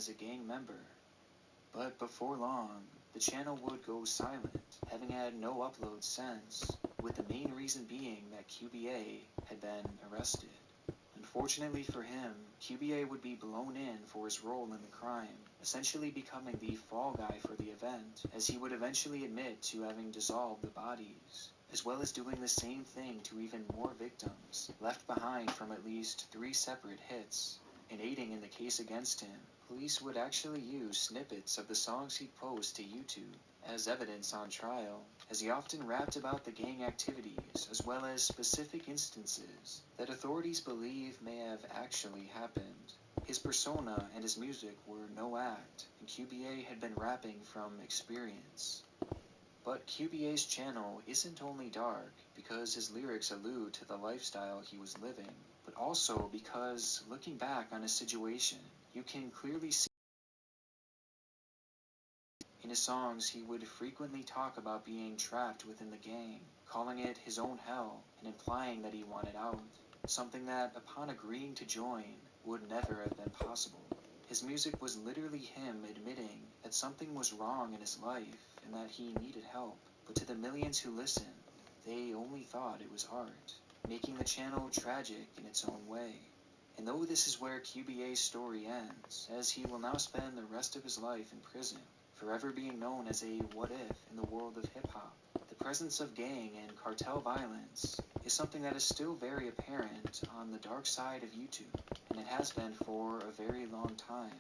as a gang member. But before long, the channel would go silent, having had no uploads since, with the main reason being that QBA had been arrested. Unfortunately for him, QBA would be blown in for his role in the crime, essentially becoming the fall guy for the event, as he would eventually admit to having dissolved the bodies, as well as doing the same thing to even more victims, left behind from at least 3 separate hits. In aiding in the case against him, police would actually use snippets of the songs he'd post to YouTube as evidence on trial, as he often rapped about the gang activities as well as specific instances that authorities believe may have actually happened. His persona and his music were no act, and QBA had been rapping from experience. But QBA's channel isn't only dark because his lyrics allude to the lifestyle he was living, but also because, looking back on his situation, you can clearly see in his songs he would frequently talk about being trapped within the gang, calling it his own hell, and implying that he wanted out, something that, upon agreeing to join, would never have been possible. His music was literally him admitting that something was wrong in his life and that he needed help, but to the millions who listened, they only thought it was art, making the channel tragic in its own way. And though this is where QBA's story ends, as he will now spend the rest of his life in prison, forever being known as a what if in the world of hip-hop, the presence of gang and cartel violence is something that is still very apparent on the dark side of YouTube, and it has been for a very long time.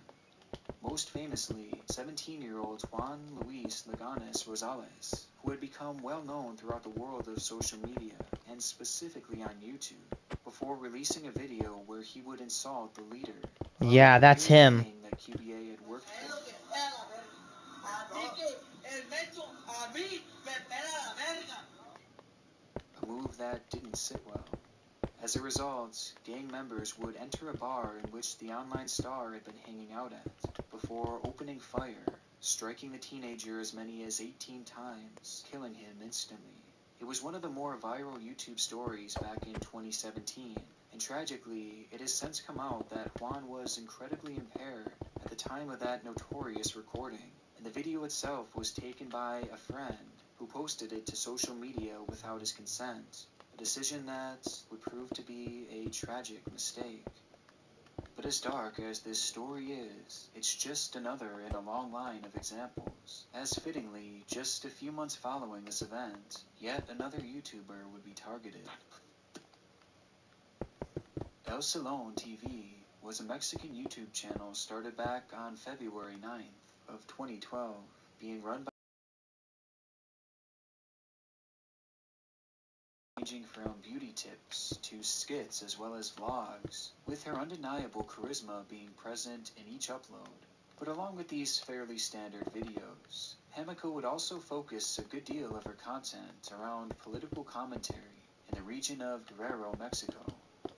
Most famously, 17-year-old Juan Luis Leganes Rosales, who had become well known throughout the world of social media, and specifically on YouTube, before releasing a video where he would insult the leader Yeah, of the that's very him. gang that QBA had worked for. A move that didn't sit well. As a result, gang members would enter a bar in which the online star had been hanging out at, before opening fire, striking the teenager as many as 18 times, killing him instantly. It was one of the more viral YouTube stories back in 2017, and tragically, it has since come out that Juan was incredibly impaired at the time of that notorious recording, and the video itself was taken by a friend who posted it to social media without his consent, a decision that would prove to be a tragic mistake. But as dark as this story is, it's just another in a long line of examples, as fittingly, just a few months following this event, yet another YouTuber would be targeted. El Salon TV was a Mexican YouTube channel started back on February 9th of 2012, being run by ranging from beauty tips to skits as well as vlogs, with her undeniable charisma being present in each upload. But along with these fairly standard videos, Hamiko would also focus a good deal of her content around political commentary in the region of Guerrero, Mexico.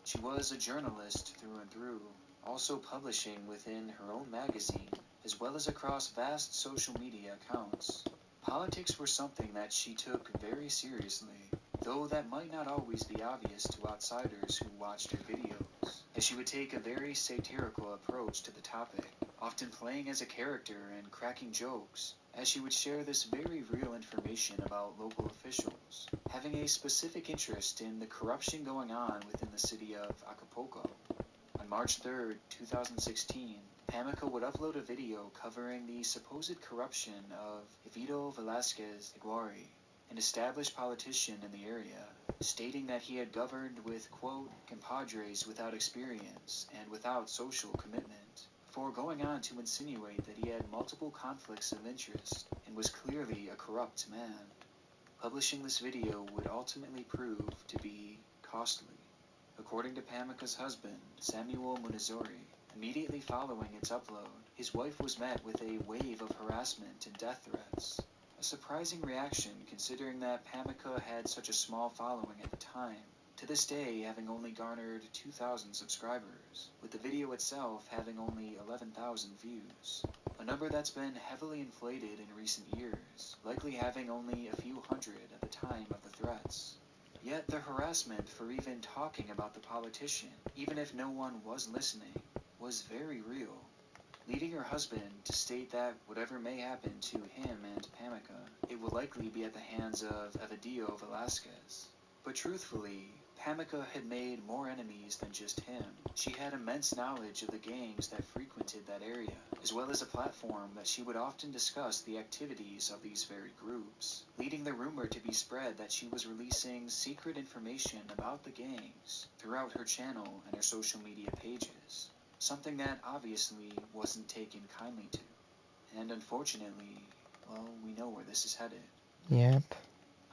She was a journalist through and through, also publishing within her own magazine, as well as across vast social media accounts. Politics were something that she took very seriously, though that might not always be obvious to outsiders who watched her videos, as she would take a very satirical approach to the topic, often playing as a character and cracking jokes, as she would share this very real information about local officials, having a specific interest in the corruption going on within the city of Acapulco. On March 3rd, 2016, Pamico would upload a video covering the supposed corruption of Evito Velasquez Iguari, an established politician in the area, stating that he had governed with, quote, compadres without experience and without social commitment, before going on to insinuate that he had multiple conflicts of interest and was clearly a corrupt man. Publishing this video would ultimately prove to be costly. According to Pamica's husband, Samuel Munizori, immediately following its upload, his wife was met with a wave of harassment and death threats. A surprising reaction considering that Pamica had such a small following at the time, to this day having only garnered 2,000 subscribers, with the video itself having only 11,000 views. A number that's been heavily inflated in recent years, likely having only a few hundred at the time of the threats. Yet the harassment for even talking about the politician, even if no one was listening, was very real. leading her husband to state that whatever may happen to him and Pamica, it will likely be at the hands of Evadillo Velasquez. But truthfully, Pamica had made more enemies than just him. She had immense knowledge of the gangs that frequented that area, as well as a platform that she would often discuss the activities of these very groups, leading the rumor to be spread that she was releasing secret information about the gangs throughout her channel and her social media pages, something that obviously wasn't taken kindly to. And unfortunately, well, we know where this is headed. Yep.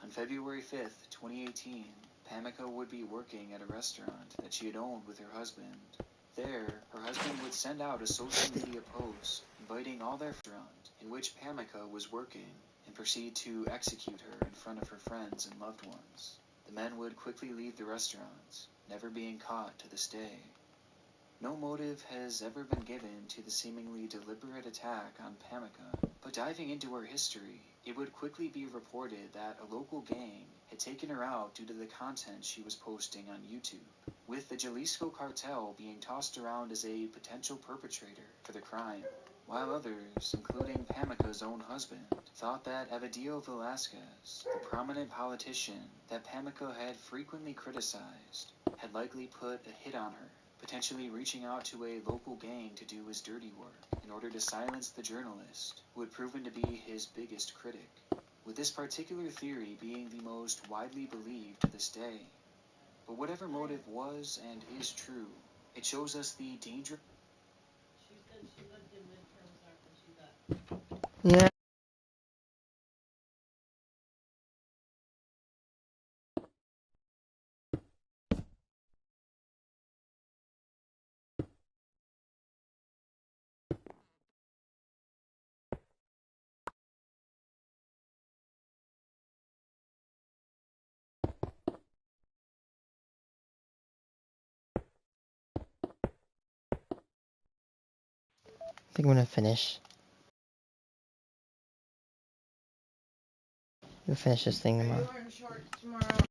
On February 5th, 2018, Pamica would be working at a restaurant that she had owned with her husband. There, her husband would send out a social media post inviting all their restaurant in which Pamica was working and proceed to execute her in front of her friends and loved ones. The men would quickly leave the restaurant, never being caught to this day. No motive has ever been given to the seemingly deliberate attack on Pamica, but diving into her history, it would quickly be reported that a local gang had taken her out due to the content she was posting on YouTube, with the Jalisco cartel being tossed around as a potential perpetrator for the crime, while others, including Pamica's own husband, thought that Evadillo Velasquez, the prominent politician that Pamica had frequently criticized, had likely put a hit on her, potentially reaching out to a local gang to do his dirty work in order to silence the journalist who had proven to be his biggest critic, with this particular theory being the most widely believed to this day. But whatever motive was and is true, it shows us the danger. She said she lived in Midtown Park when she got. Yeah. I think I'm gonna finish. We'll finish this thing Are tomorrow. you wearing shorts tomorrow?